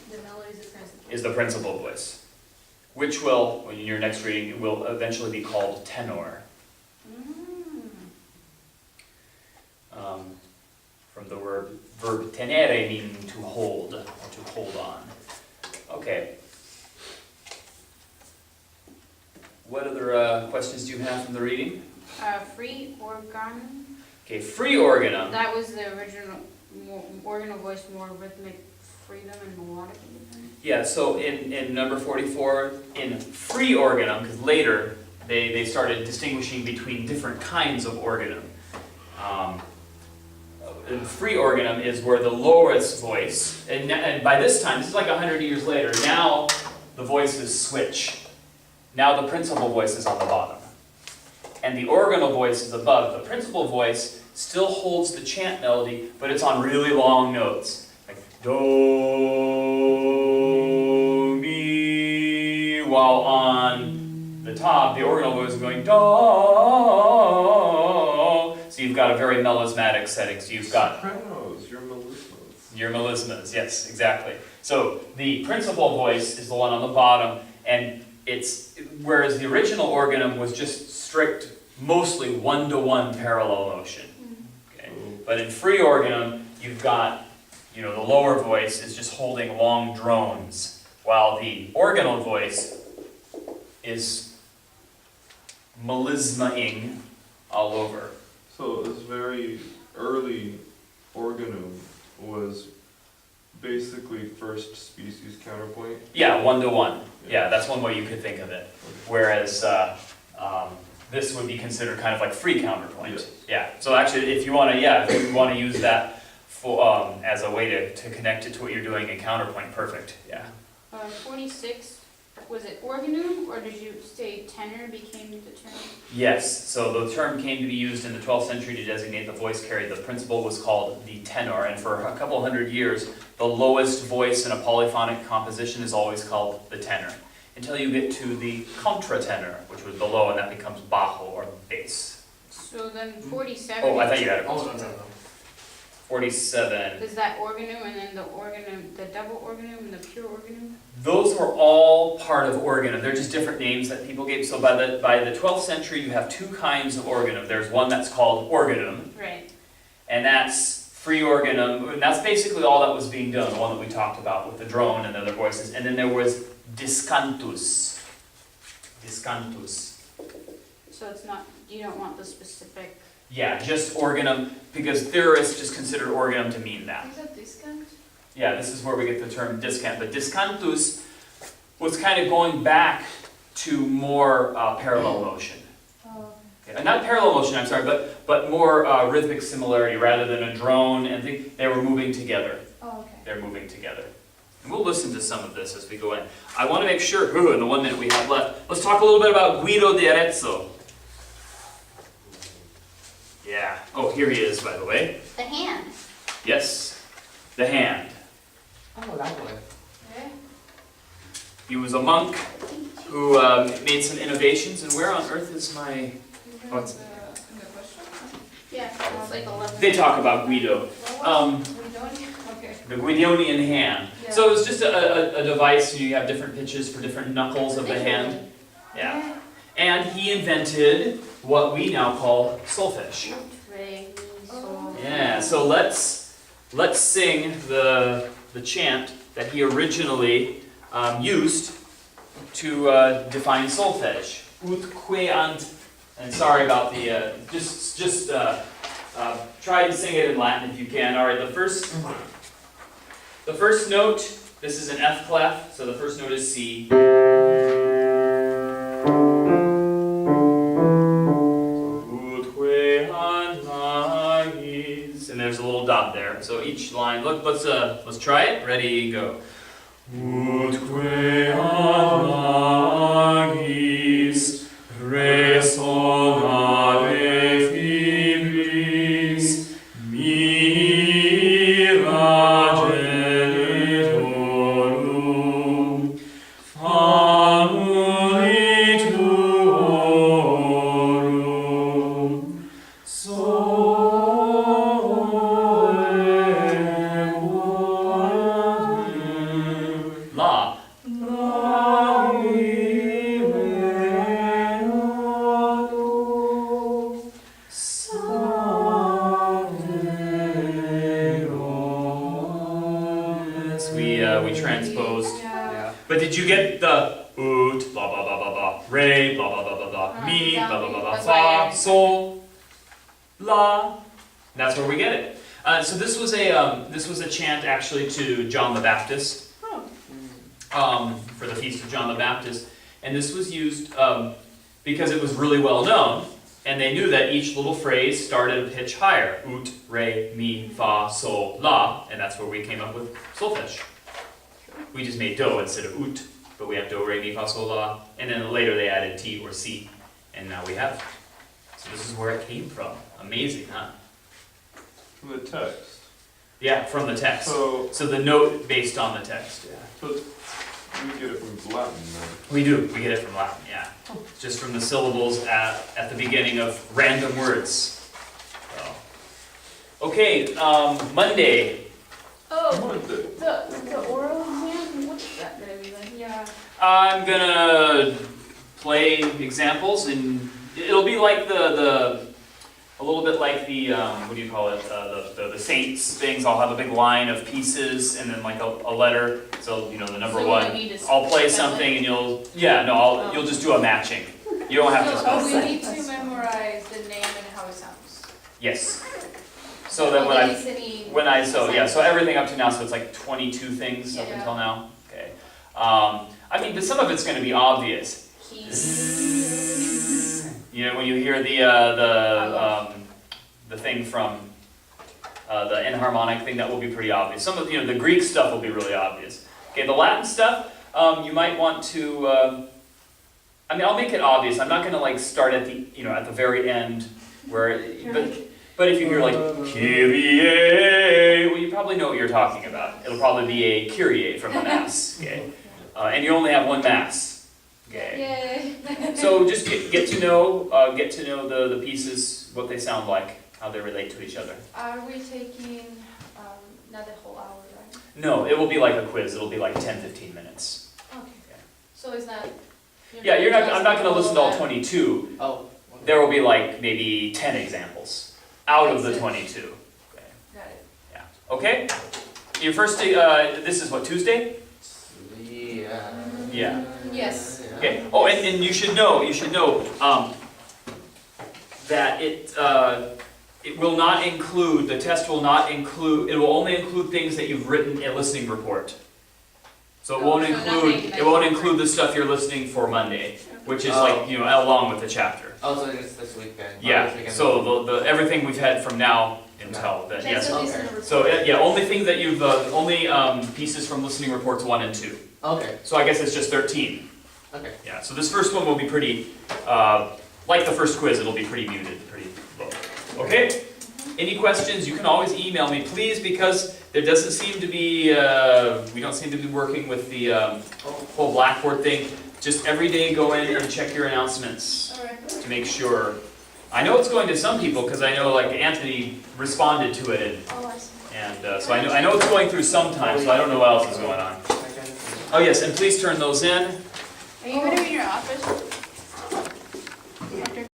the melody is the principal. is the principal voice, which will, in your next reading, will eventually be called tenor. From the verb tenere, meaning to hold, or to hold on. Okay. What other questions do you have from the reading? Free organ. Okay, free organum. That was the original organal voice, more rhythmic freedom and melodic. Yeah, so in number 44, in free organum, because later they started distinguishing between different kinds of organum. In free organum is where the lowest voice, and by this time, this is like 100 years later, now the voices switch. Now the principal voice is on the bottom. And the organal voice is above. The principal voice still holds the chant melody, but it's on really long notes. Like do, mi, while on the top, the organal voice is going do. So you've got a very melismatic setting. So you've got sopranos, your melismas. your melismas, yes, exactly. So the principal voice is the one on the bottom, and it's, whereas the original organum was just strict, mostly one-to-one parallel motion. Okay? But in free organum, you've got, the lower voice is just holding long drones, while the organal voice is melismaing all over. So this very early organum was basically first species counterpoint. Yeah, one-to-one. Yeah, that's one way you could think of it. Whereas this would be considered kind of like free counterpoint. Yes. Yeah. So actually, if you want to use that for as a way to connect it to what you're doing in counterpoint, perfect. Yeah. 46, was it organum, or did you say tenor became the term? Yes. So the term came to be used in the 12th century to designate the voice carried. The principal was called the tenor, and for a couple hundred years, the lowest voice in a polyphonic composition is always called the tenor, until you get to the contratenor, which was below, and that becomes bajo, or bass. So then 47. Oh, I thought you had a Oh, question. no. 47. Is that organum, and then the organum, the double organum, and the pure organum? Those were all part of organum. They're just different names that people gave. So by the 12th century, you have two kinds of organum. There's one that's called organum, Right. and that's free organum, and that's basically all that was being done, the one that we talked about with the drone and the other voices. And then there was discantus. Discantus. So it's not, you don't want the specific. Yeah, just organum, because theorists just consider organum to mean that. Is that discount? Yeah, this is where we get the term discant. But discantus was kind of going back to more parallel motion. Oh. Okay, not parallel motion, I'm sorry, but more rhythmic similarity rather than a drone and they were moving together. Oh, okay. They're moving together. And we'll listen to some of this as we go in. I want to make sure, in the 1 minute we have left, let's talk a little bit about Guido di Arezzo. Yeah. Oh, here he is, by the way. The hand. Yes, the hand. Oh, that way. Yeah. He was a monk who made some innovations, and where on earth is my... Oh, it's- In the question? Yeah, it's like 11. They talk about Guido. What was we don't need? Okay. The Guidonian hand. Yeah. So it was just a device, you have different pitches for different knuckles of the hand. Yeah. And he invented what we now call solfege. Re, mi, sol. Yeah, so let's sing the chant that he originally used to define solfege. Utque ant, and sorry about the, just try to sing it in Latin if you can. All right, the first note, this is an F clef, so the first note is C. And there's a little dot there. So each line, let's try it. Ready, go. Utque agis resonare fibris mira genitorum famuli tuorum sole we transposed. Yeah. But did you get the oot, blah blah blah blah blah, re, blah blah blah blah blah, mi, blah blah blah blah, That's why fa, sol, la? That's where we get it. So this was a chant actually to John the Baptist, for the feast of John the Baptist, and this was used because it was really well known, and they knew that each little phrase started a pitch higher, oot, re, mi, fa, sol, la, and that's where we came up with solfege. We just made do instead of oot, but we have do, re, mi, fa, sol, la, and then later they added ti or si, and now we have it. So this is where it came from. Amazing, huh? From the text. Yeah, from the text. So, So the note based on the text, yeah. so we get it from Latin then. We do, we get it from Latin, yeah. Just from the syllables at the beginning of random words. So. Okay, Monday. Oh, What the- the oral exam, what's that gonna be like? Yeah. I'm gonna play examples, and it'll be like a little bit like the, what do you call it, the Saints things. I'll have a big line of pieces and then like a letter, so you know the number So one. we need to I'll play spell something it? and you'll just do a matching. You don't have to spell it. So we need to memorize the name and how it sounds. Yes. So then when I, so everything up to now, so it's like 22 things up Yeah. until now, okay. I mean, but some of it's gonna be obvious. You know, when you hear the thing from, the enharmonic thing, that will be pretty obvious. Some of, the Greek stuff will be really obvious. Okay, the Latin stuff, you might want to, I mean, I'll make it obvious. I'm not gonna like start at the, at the very end where, but if you hear like, Kyrie, well, you probably know what you're talking about. It'll probably be a Kyrie from the Mass, okay? And you only have one Mass, okay? Yay. So just get to know the pieces, what they sound like, how they relate to each other. Are we taking, not the whole hour, right? No, it will be like a quiz. It'll be like 10-15 minutes. Okay. So it's not. Yeah, I'm not gonna listen to all 22. Oh. There will be like maybe 10 examples out of the Makes 22. Okay. Got it. Yeah. Okay. Your first, this is what, Tuesday? Yeah. Yeah. Yes. Okay. Oh, and you should know, that it will not include, the test will not include, it will only include things that you've written a listening report. So it Oh, won't so include, nothing it won't that- include the stuff you're listening for Monday, which is Oh. like, along with the chapter. Oh, so it's this weekend. Yeah, so the everything we've had from now until then, yes. Just a Okay. listener report. So, yeah, only things that you've, only pieces from listening reports 1 and 2. Okay, So I guess it's just 13. okay. Yeah, so this first one will be pretty, like the first quiz, it'll be pretty muted, pretty low. Okay? Any questions, you can always email me, please, because there doesn't seem to be, we don't seem to be working with the whole Blackboard thing. Just every day go in and check your announcements All right. to make sure. I know it's going to some people, because I know like Anthony responded to it, Oh, I see. and so I know it's going through sometimes, so I don't know what else is going on. Oh yes, and please turn those in. Are you gonna be in your office?